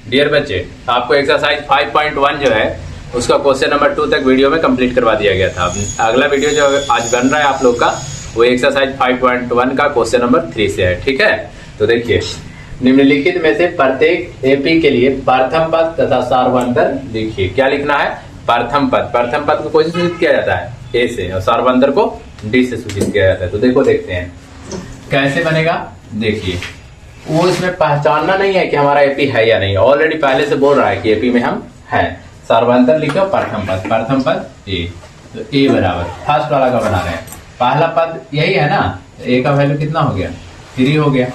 Dear बच्चे, आपको exercise 5.1 जो है उसका क्वेश्चन नंबर 2 तक वीडियो में कंप्लीट करवा दिया गया था। अगला वीडियो जो आज बन रहा है आप लोग का वो एक्सरसाइज 5.1 का क्वेश्चन नंबर 3 से है। ठीक है, तो देखिए, निम्नलिखित में से प्रत्येक एपी के लिए प्रथम पद तथा सार्वंतर लिखिए। क्या लिखना है? प्रथम पद। प्रथम पद को कैसे सूचित किया जाता है? ए से, और सार्वंतर को डी से सूचित किया जाता है। तो देखो, देखते हैं कैसे बनेगा। देखिए, वो इसमें पहचानना नहीं है कि हमारा एपी है या नहीं, ऑलरेडी पहले से बोल रहा है कि एपी में हम हैं। सार्वंतर लिखो प्रथम पद, प्रथम पद ए। तो ए बराबर फर्स्ट वाला का बना रहे हैं, पहला पद यही है ना, ए का वैल्यू कितना हो गया? 3 हो गया,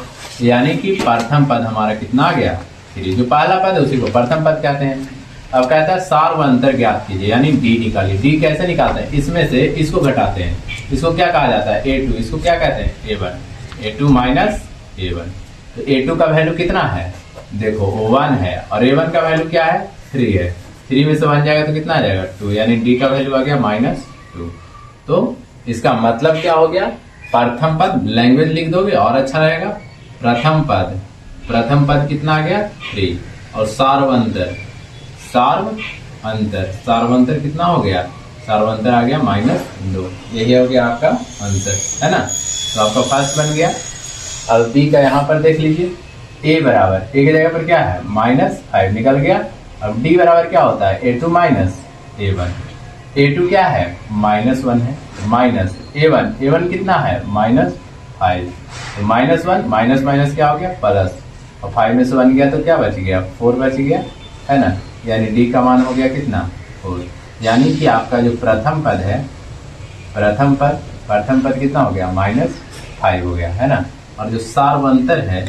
यानी कि प्रथम पद हमारा कितना आ गया? 3। जो पहला पद है उसी को प्रथम पद कहते हैं। अब कहता है सार्वंतर ज्ञात कीजिए, यानी डी निकालिए। डी कैसे निकालते हैं? इसमें से इसको घटाते हैं, इसको क्या कहा जाता है? A2। इसको क्या कहते हैं? A1। A2 minus A1। तो A2 का वैल्यू कितना है? देखो, 1 है, और A1 का वैल्यू क्या है? 3 है। 3 में से 1 जाएगा तो कितना आ जाएगा? 2, यानी डी का वैल्यू आ गया -2। तो इसका मतलब क्या हो गया? प्रथम पद लैंग्वेज लिख दोगे और अच्छा रहेगा। प्रथम पद, प्रथम पद कितना आ गया? 3। और सार्वंतर, सार्वंतर, सार्वंतर कितना हो गया? सार्वंतर आ गया -2। यही हो गया आपका आंसर, है ना। तो आपका फर्स्ट बन गया। अब बी का यहाँ पर देख लीजिए, ए बराबर, ए की जगह पर क्या है? -5 निकल गया। अब डी बराबर क्या होता है? A2 minus A1। A2 क्या है? -1 है, माइनस A1, A1 कितना है? -5। तो -1 माइनस माइनस क्या हो गया? प्लस, और 5 में से 1 गया तो क्या बच गया? 4 बच गया, है ना। यानी डी का मान हो गया कितना? 4। यानी कि आपका जो प्रथम पद है, प्रथम पद कितना हो गया? -5 हो गया, है ना। और जो सार्वंतर है,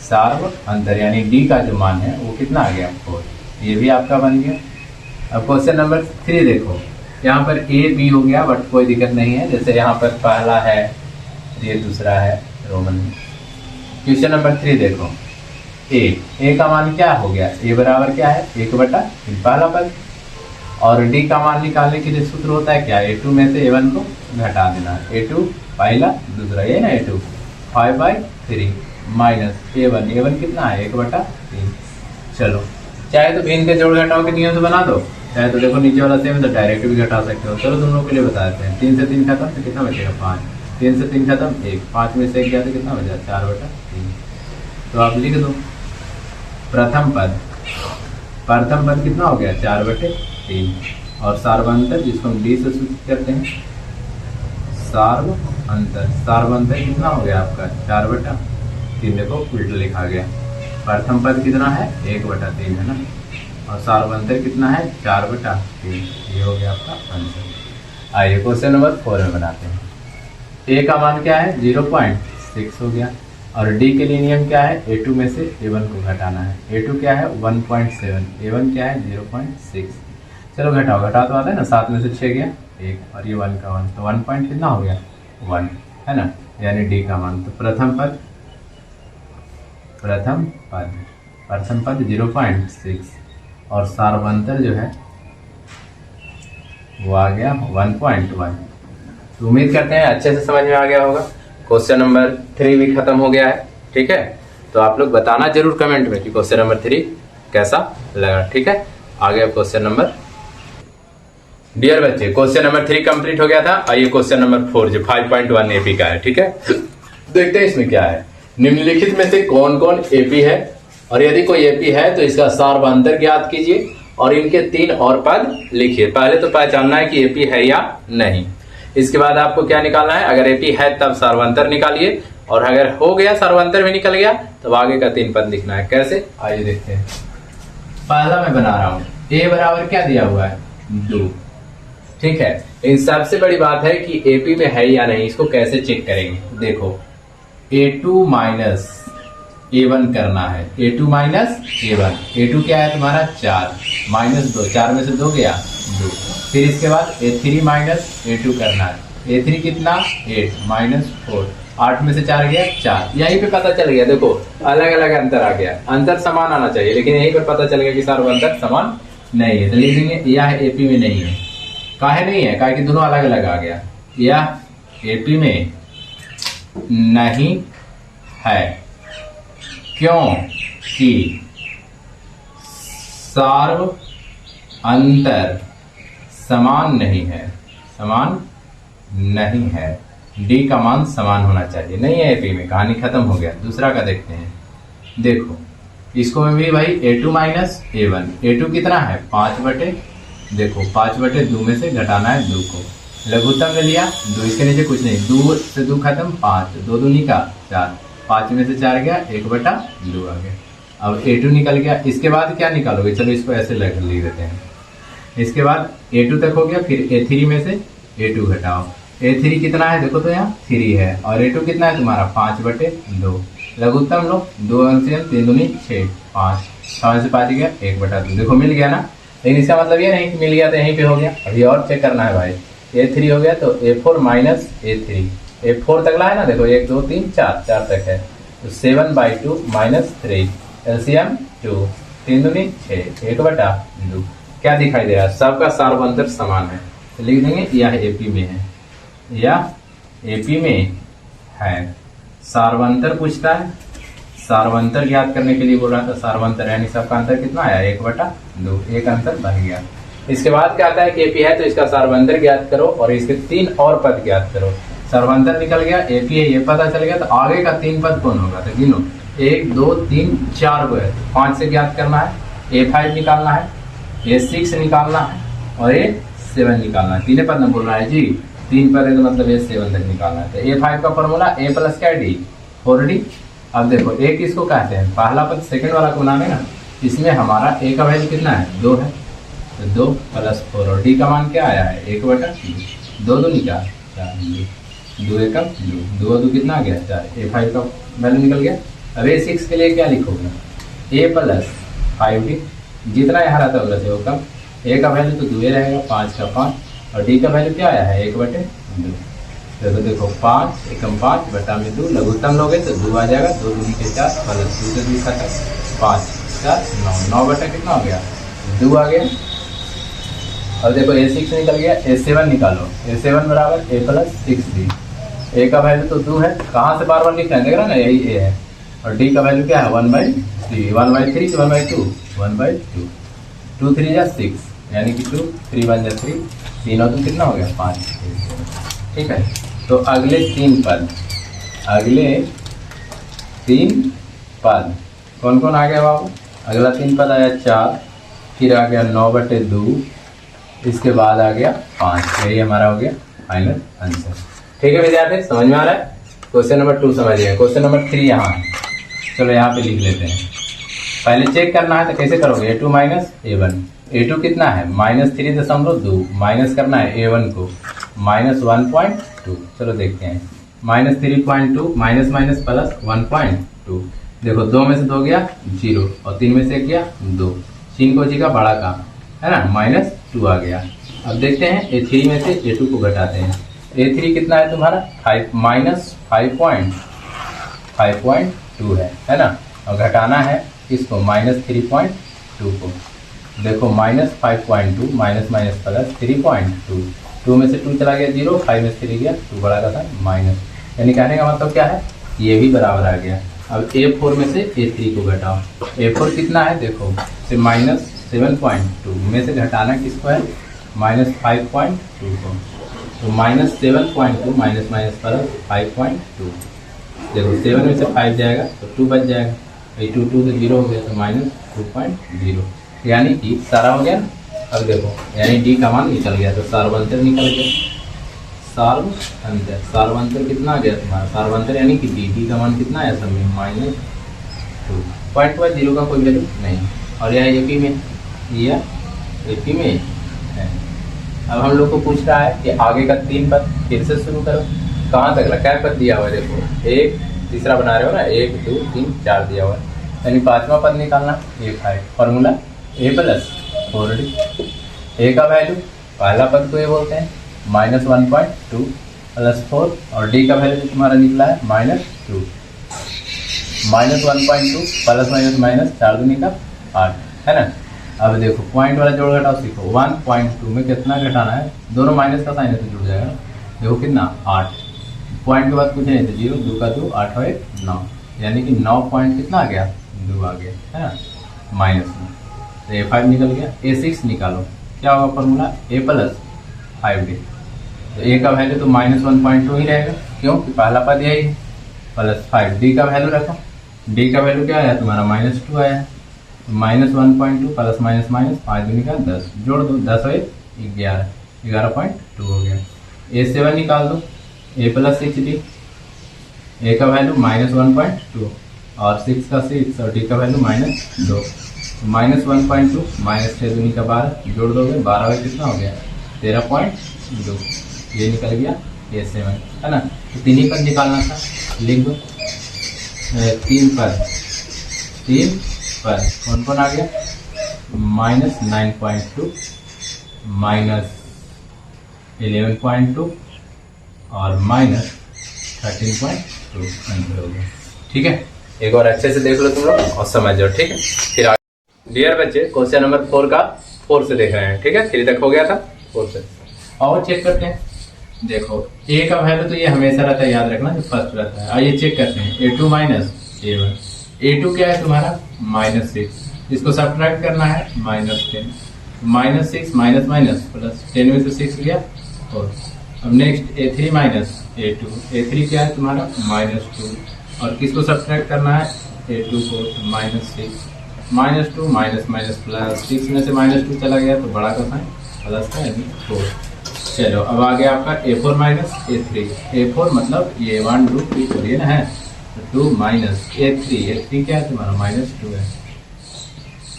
सार्वंतर यानी डी का जो मान है वो कितना आ गया? 4। ये भी आपका बन गया। अब क्वेश्चन नंबर 3 देखो, यहाँ पर ए बी हो गया, बट कोई दिक्कत नहीं है। जैसे यहाँ पर पहला है, ये दूसरा है रोमन में। क्वेश्चन नंबर 3 देखो, ए का मान क्या हो गया? ए बराबर क्या है? 1/3 पहला पद। और डी का मान निकालने के लिए सूत्र होता है क्या? A2 में से A1 को घटा देना। A2 पहला, दूसरा ये ना A2, 5/3 माइनस A1 कितना है? 1/3। चलो, चाहे तो भिन्न के जोड़ घटाओ के नियम से बना दो, चाहे तो देखो नीचे वाला सेम है तो डायरेक्ट भी घटा सकते हो। चलो तुम लोग के लिए बता देते हैं। 3 से 3 खत्म तो कितना बचेगा? 5। 3 से 3 खत्म 1, 5 में से 1 गया तो कितना बचा? 4/3। तो आप लिख दो प्रथम पद कितना हो गया? 4/3। और सार्वंतर जिसको हम डी से सूचित करते हैं, सार्वंतर कितना हो गया आपका? 4/3। देखो उल्टा लिखा गया। प्रथम पद कितना है? 1/3 है ना, और सार्वंतर कितना है? 4/3। ये हो गया आपका आंसर। आइए क्वेश्चन नंबर 4 में बनाते हैं। ए का मान क्या है? 0.6 हो गया। और डी के लिए नियम क्या है? A2 में से A1 को घटाना है। A2 क्या है? 1.7, A1 क्या है? 0.6। चलो घटाओ, घटाओ तो आता है ना, 7 में से 6 गया 1, और ये 1 का 1, तो 1 पॉइंट कितना हो गया? 1, है ना। यानी डी का मान, तो प्रथम पद 0.6, और सार्वंतर जो है वो आ गया 1.1। तो उम्मीद करते हैं अच्छे से समझ में आ गया होगा। क्वेश्चन नंबर 3 भी खत्म हो गया है। ठीक है, तो आप लोग बताना जरूर कमेंट में कि क्वेश्चन नंबर 3 कैसा लगा। ठीक है, आगे क्वेश्चन नंबर, डियर बच्चे, क्वेश्चन नंबर 3 कंप्लीट हो गया था। आइए क्वेश्चन नंबर 4 जो 5.1 एपी का है। ठीक है, देखते हैं इसमें क्या है। निम्नलिखित में से कौन कौन एपी है, और यदि कोई एपी है तो इसका सार्वंतर ज्ञात कीजिए और इनके 3 और पद लिखिए। पहले तो पहचानना है कि एपी है या नहीं। इसके बाद आपको क्या निकालना है? अगर एपी है तब सार्वंतर निकालिए, और अगर हो गया सार्वंतर भी निकल गया तब आगे का 3 पद लिखना है। कैसे? आइए देखते हैं। पहला मैं बना रहा हूं, ए बराबर क्या दिया हुआ है? 2। ठीक है, इन सबसे बड़ी बात है कि एपी में है या नहीं, इसको कैसे चेक करेंगे? देखो, A2 माइनस A1 करना है। A2 माइनस A1, A2 क्या है तुम्हारा? 4 माइनस 2, 4 में से 2 गया 2। फिर इसके बाद A3 माइनस A2 करना है। A3 कितना? 8 माइनस 4, 8 में से 4 गया 4। यहीं पे पता चल गया, देखो अलग अलग अंतर आ गया। अंतर समान आना चाहिए, लेकिन यहीं पे पता चल गया कि सार्वंतर समान नहीं है। तो लिखेंगे यह एपी में नहीं है। काहे नहीं है? काहे कि दोनों अलग अलग आ गया। यह एपी में नहीं है, क्यों कि सार्व अंतर समान नहीं है, समान नहीं है। डी का मान समान होना चाहिए, नहीं है एपी में, कहानी खत्म हो गया। दूसरा का देखते हैं। देखो इसको में भी भाई a2 माइनस a1, a2 कितना है 5/, देखो 5/2 में से घटाना है 2 को, लघुत्तम ले लिया 2, इसके नीचे कुछ नहीं, 2 से 2 खत्म, 5, 2 दूनी का 4, 5 में से 4 गया, 1/2 आ गया। अब a2 निकल गया, इसके बाद क्या निकालोगे, चलो इसको ऐसे लिख देते हैं। इसके बाद a2 तक हो गया, फिर a3 में से a2 घटाओ, a3 कितना है देखो तो यहाँ 3 है, और a2 कितना है तुम्हारा 5/2, लघुत्तम लो, 2 LCM 3 दूनी 6, 5, 6 से 5 गया 1/2, देखो मिल गया ना। लेकिन इसका मतलब ये नहीं कि मिल गया तो यहीं पे हो गया, अभी और चेक करना है भाई। a3 हो गया तो a4 माइनस a3, a4 तक लाए ना, देखो 1 2 3 4 4 तक है, तो 7/2 माइनस 3, LCM 2, 3 दूनी 6, 1/2। क्या दिखाई दे रहा है, सबका सार्वंतर समान है, तो लिख देंगे यह एपी में है, यह एपी में है। सार्वंतर पूछता है, सार्वंतर ज्ञात करने के लिए बोल रहा था, सार्वंतर यानी सबका अंतर कितना आया 1/2, एक अंतर बन गया। इसके बाद क्या आता है कि एपी है तो इसका सार्वंतर ज्ञात करो और इसके 3 और पद ज्ञात करो। सार्वंतर निकल गया, एपी है ये पता चल गया, तो आगे का 3 पद कौन होगा, तो गिनो 1 2 3 4 को है, 5 से ज्ञात करना है, a5 निकालना है, a6 निकालना है और a7 निकालना है। 3 पद न बोल रहा है जी, 3 पद है तो मतलब a7 तक निकालना है। तो a5 का फॉर्मूला a प्लस क्या डी 4d। अब देखो a किसको कहते हैं, पहला पद सेकंड वाला को बनाने ना, इसमें हमारा a का वैल्यू कितना है 2 है, तो 2 + 4 और d का मान क्या आया है 1/2, 2 दूनी 4, 2 एकम 2, 2 2 कितना आ गया 4, a5 का वैल्यू निकल गया। अब a6 के लिए क्या लिखोगे, a + 5d, जितना यहाँ रहता होगा से वो कम, a का वैल्यू तो 2 रहेगा, 5 का 5 और d का वैल्यू क्या आया है 1/2। तो देखो 5 एकम 5 बटा में 2, लघुत्तम लोगे तो 2 आ जाएगा, 2 दूनी के 4 + 2 से 2 खत्म, 5 4 9, 9 बटा कितना हो गया 2 आ गया। अब देखो a6 निकल गया, a7 निकालो, a7 बराबर a + 6d, a का वैल्यू तो 2 है, कहाँ से बार बार लिख रहे हैं देख रहे ना, यही a है, और d का वैल्यू क्या है 1/3, 1/3 1/2, 1/2, 2 3 जा 6 यानी कि 2, 3 1 जा 3, 3 और 2 कितना हो गया 5। ठीक है, तो अगले 3 पद, अगले 3 पद कौन कौन आ गया बाबू, अगला 3 पद आया 4, फिर आ गया 9/2, इसके बाद आ गया 5, यही हमारा हो गया फाइनल आंसर। ठीक है विद्यार्थी, समझ में आ रहा है। क्वेश्चन नंबर 2 समझिए, क्वेश्चन नंबर 3 यहाँ है, चलो यहाँ पे लिख लेते हैं। पहले चेक करना है तो कैसे करोगे, a2 माइनस a1, a2 कितना है -3.2, माइनस करना है a1 को -1.2, चलो देखते हैं, -3.2 माइनस माइनस प्लस 1.2, देखो 2 में से 2 गया 0 और 3 में से 1 गया 2, 3 को जी का बड़ा का है ना, -2 आ गया। अब देखते हैं a3 में से a2 को घटाते हैं, a3 कितना है तुम्हारा 5.2 है ना, और घटाना है इसको -3.2 को, देखो -5.2 माइनस माइनस प्लस 3.2, 2 में से 2 चला गया 0, 5 में से 3 गया 2 बड़ा का था माइनस, यानी कहने का मतलब क्या है ये भी बराबर आ गया। अब a4 में से a3 को घटाओ, a4 कितना है देखो से -7.2 में से घटाना किसको है -5.2 को, तो -7.2 माइनस माइनस प्लस 5.2, देखो 7 में से 5 जाएगा तो 2 बच जाएगा, 2 2 से 0 हो गया तो -2.0, यानी कि सारा हो गया। अब देखो यानी डी का मान निकल गया, तो सार्वंतर निकल गया, सार्वंतर कितना आ गया तुम्हारा, सार्वंतर यानी कि डी का मान कितना आया सब में -2, पॉइंट वाइज 0 का कोई वैल्यू नहीं, और यह एपी में, यह एपी में है। अब हम लोग को पूछ रहा है कि आगे का 3 पद फिर से शुरू करो, कहाँ तक क्या पद दिया हुआ है देखो, एक तीसरा बना रहे हो ना, 1 2 3 4 दिया हुआ है, यानी 5वां पद निकालना, a5 formula a + 4d, a का वैल्यू पहला पद को ये बोलते हैं -1.2 + 4 और d का वैल्यू तुम्हारा निकला है -2, -1.2 प्लस माइनस माइनस 4 दूनी का 8 है ना। अब देखो पॉइंट वाला जोड़ घटाओ सीखो, 1.2 में कितना घटाना है, दोनों माइनस का साइन है तो जुड़ जाएगा, देखो कितना 8, पॉइंट के बाद कुछ नहीं तो 0, 2 का 2 8 और 1 9, यानी कि 9 पॉइंट कितना आ गया 2 आ गया है ना माइनस में। तो A5 निकल गया। A6 निकालो, क्या होगा फॉर्मूला, A प्लस 5D। तो A का वैल्यू तो -1.2 ही रहेगा, क्यों कि पहला पद यही है, प्लस 5। D का वैल्यू रखो, D का वैल्यू क्या आया तुम्हारा, -2 आया। तो -1.2 प्लस माइनस माइनस 5 दूनी का 10, जोड़ दो, 10 और 11, 11.2 हो गया। A7 निकाल दो, A प्लस 6D। A का वैल्यू -1.2 और 6 का 6 और D का वैल्यू -2। -1.2 माइनस 6 दूनी का 12, जोड़ दोगे, 12 में कितना हो गया, 13.2। ये निकल गया A7, है ना। तो तीन ही पद निकालना था, लिख दो। तीन पद कौन कौन आ गया, -9.2 -11.2 और -13.2 आंसर हो गया। ठीक है, एक बार अच्छे से देख लो तुम लोग और समझ जाओ। ठीक है, फिर आगे डियर बच्चे क्वेश्चन नंबर 4 का 4 से देख रहे हैं। ठीक है, 3 तक हो गया था, 4 से और चेक करते हैं। देखो A का वैल्यू तो ये हमेशा रहता है, याद रखना, जो फर्स्ट रहता है। आइए चेक करते हैं, A2 माइनस A1। A2 क्या है तुम्हारा, -6, इसको सब्ट्रैक्ट करना है, -10, -6 माइनस माइनस प्लस 10 में से 6 गया 4। अब next A3 minus A2, A3 क्या है तुम्हारा, -2, और किसको सब्ट्रैक्ट करना है, A2 को, तो -6, -2 माइनस माइनस प्लस 6 में से -2 चला गया, तो बड़ा का साइन प्लस का यानी 4। चलो अब आ गया आपका A4 माइनस A3। A4 मतलब ये 1 2 3 4 ये ना है, तो 2 माइनस A3 क्या है तुम्हारा, -2 है,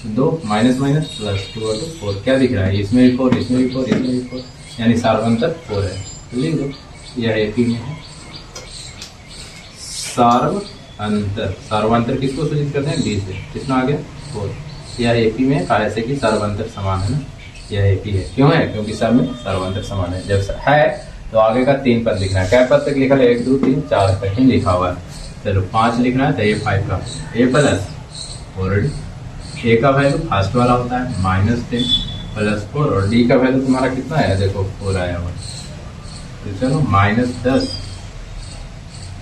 तो 2 माइनस माइनस प्लस 2 और 2 4, क्या दिख रहा है, इसमें भी 4, इसमें भी 4, इसमें भी 4, यानी सार्वंतर 4 है। तो लिख दो, यह AP में है सार्वंतर किसको सूचित करते हैं, D से, कितना आ गया 4। यह AP में है, ऐसे कि सार्वंतर समान है ना, यह AP है, क्यों है, क्योंकि सब में सार्वंतर समान है। जब है तो आगे का 3 पद लिखना है, क्या पद तक लिखा है, 1 2 3 4 तक ही लिखा हुआ है। चलो 5 लिखना है, तो A5 का A प्लस 4D। A का वैल्यू फर्स्ट वाला होता है -10 प्लस 4, और D का वैल्यू तुम्हारा कितना है, देखो 4 आया हुआ। तो चलो -10,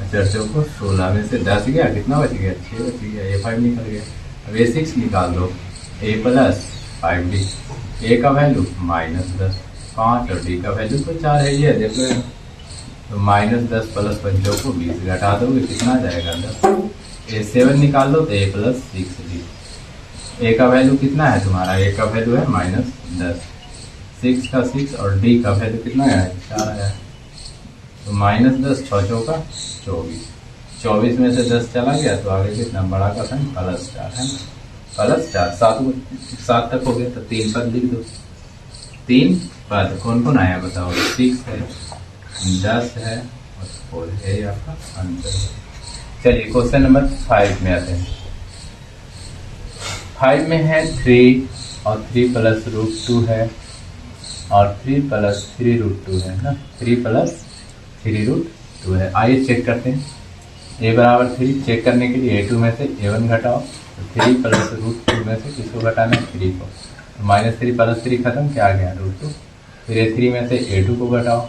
अच्छा चौको 16 में से 10 गया, कितना बच गया, 6 बच गया, A5 निकल गया। अब A6 निकाल दो, A प्लस 5D। A का वैल्यू -10, 5 और D का वैल्यू तो 4 है, ये देख लो। तो -10 प्लस 5 को 20 घटा दोगे, कितना जाएगा 10। A7 निकाल लो, तो A प्लस 6D। A का वैल्यू कितना है तुम्हारा, A का वैल्यू है -10, 6 का 6 और D का वैल्यू कितना है, 4 है। तो -10 6 चौका 24, 24 में से 10 चला गया, तो आगे कितना, बड़ा का साइन +4 है ना, +4, 7 तक हो गया। तो 3 पद लिख दो, 3 पद कौन कौन आया बताओ, 6 है, 10 है और 4 है, आपका आंसर है। चलिए क्वेश्चन नंबर 5 में आते हैं। 5 में है 3 और 3 प्लस √2 है, और 3 प्लस 3√2 है ना, 3 प्लस 3√2 है। आइए चेक करते हैं, A बराबर 3 चेक करने के लिए A2 में से A1 घटाओ, तो 3 प्लस √2 में से किसको घटाना है, 3 को, तो -3 प्लस 3 खत्म, क्या आ गया √2। फिर A3 में से A2 को घटाओ,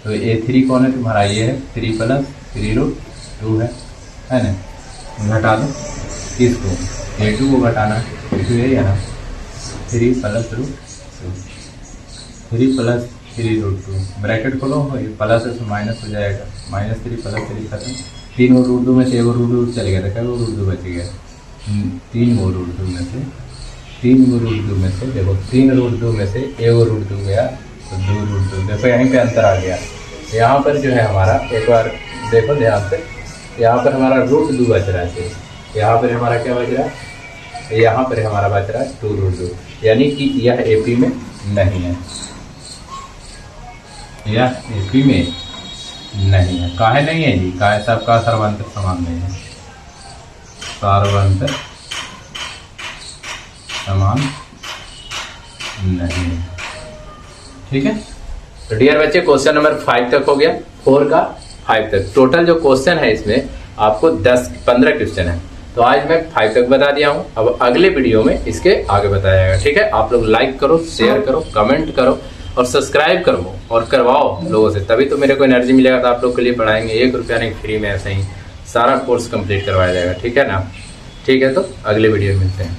तो A3 कौन है तुम्हारा, ये है 3 प्लस 3√2 है ना, घटा दो, किसको, A2 को घटाना है, A2 यही है ना, 3 प्लस √2, 3 प्लस 3√2, ब्रैकेट खोलो, ये प्लस है तो माइनस हो जाएगा, -3 प्लस 3 खत्म, 3 और √2 में से 1 √2 चल गया था, क्या √2 बच गया, 3 और √2 में से, 3 √2 में से, देखो 3 √2 में से 1 √2 गया, तो 2 √2, देखो यहीं पे अंतर आ गया। यहाँ पर जो है हमारा, एक बार देखो ध्यान से, यहाँ पर हमारा √2 बच रहा है, यहाँ पर हमारा क्या बच रहा है, यहाँ पर हमारा बच रहा है 2 √2, यानी कि यह AP में नहीं है, यह AP में नहीं है। काहे नहीं है जी, काहे सबका सर्वांतर समान नहीं है, सर्वांतर समान नहीं है। ठीक है, तो डियर बच्चे क्वेश्चन नंबर 5 तक हो गया, 4 का 5 तक। टोटल जो क्वेश्चन है इसमें आपको 10-15 क्वेश्चन है, तो आज मैं 5 तक बता दिया हूँ। अब अगले वीडियो में इसके आगे बताया जाएगा। ठीक है, आप लोग लाइक करो, शेयर करो, कमेंट करो और सब्सक्राइब करो और करवाओ लोगों से, तभी तो मेरे को एनर्जी मिलेगा, तो आप लोग के लिए पढ़ाएंगे। 1 रुपया नहीं, फ्री में ऐसे ही सारा कोर्स कंप्लीट करवाया जाएगा। ठीक है ना, ठीक है, तो अगले वीडियो में मिलते हैं।